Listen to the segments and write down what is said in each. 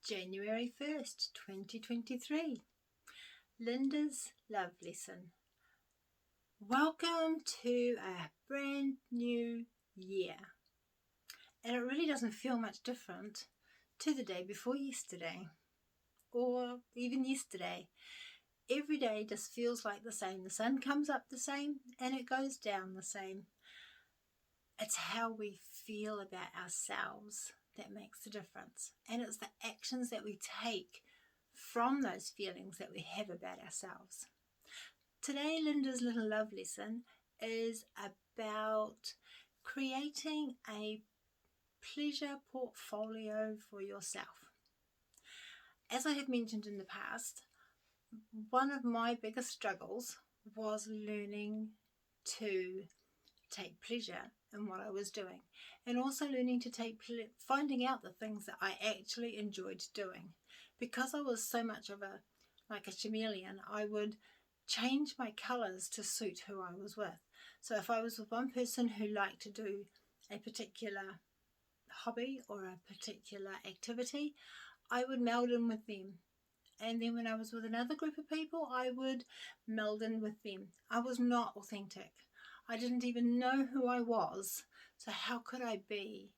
January 1st, 2023. Linda's Love Lesson. Welcome to a brand new year. And it really doesn't feel much different to the day before yesterday or even yesterday. Every day just feels like the same. The sun comes up the same and it goes down the same. It's how we feel about ourselves that makes the difference, and it's the actions that we take from those feelings that we have about ourselves. Today, Linda's little love lesson is about creating a pleasure portfolio for yourself. As I have mentioned in the past, one of my biggest struggles was learning to take pleasure in what I was doing, and also learning to finding out the things that I actually enjoyed doing. Because I was so much of a chameleon, I would change my colours to suit who I was with. So if I was with one person who liked to do a particular hobby or a particular activity, I would meld in with them. And then when I was with another group of people, I would meld in with them. I was not authentic. I didn't even know who I was, so how could I be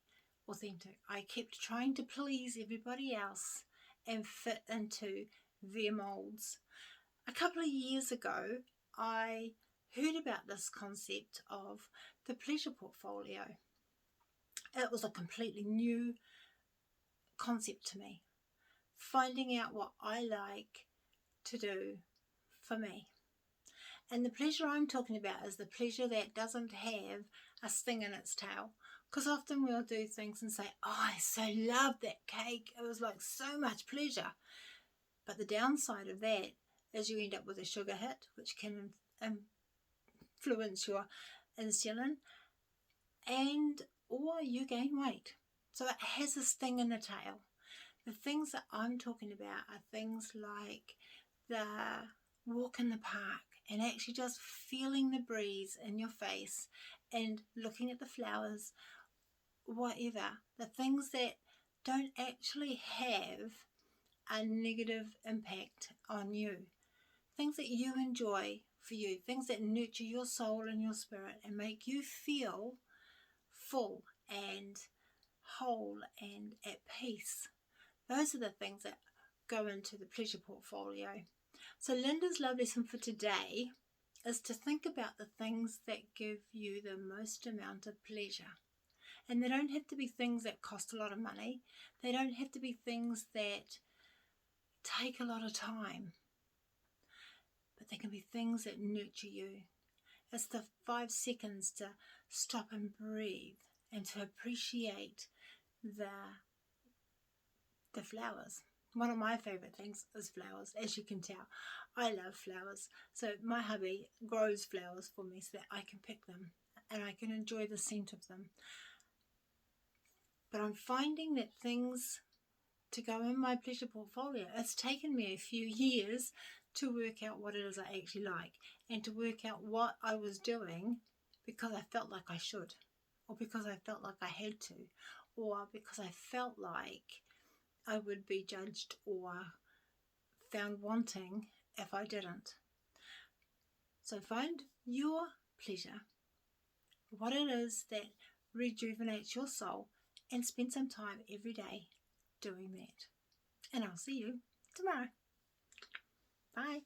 authentic? I kept trying to please everybody else and fit into their molds. A couple of years ago, I heard about this concept of the pleasure portfolio. It was a completely new concept to me. Finding out what I like to do for me. And the pleasure I'm talking about is the pleasure that doesn't have a sting in its tail. Because often we'll do things and say, oh, I so loved that cake. It was like so much pleasure. But the downside of that is you end up with a sugar hit, which can influence your insulin, or you gain weight. So it has a sting in the tail. The things that I'm talking about are things like the walk in the park and actually just feeling the breeze in your face and looking at the flowers, whatever. The things that don't actually have a negative impact on you. Things that you enjoy for you. Things that nurture your soul and your spirit and make you feel full and whole and at peace. Those are the things that go into the pleasure portfolio. So Linda's love lesson for today is to think about the things that give you the most amount of pleasure. And they don't have to be things that cost a lot of money. They don't have to be things that take a lot of time. But they can be things that nurture you. It's the 5 seconds to stop and breathe and to appreciate the flowers. One of my favourite things is flowers, as you can tell. I love flowers. So my hubby grows flowers for me so that I can pick them and I can enjoy the scent of them. But I'm finding that things to go in my pleasure portfolio, it's taken me a few years to work out what it is I actually like and to work out what I was doing because I felt like I should, or because I felt like I had to, or because I felt like I would be judged or found wanting if I didn't. So find your pleasure, what it is that rejuvenates your soul, and spend some time every day doing that. And I'll see you tomorrow. Bye.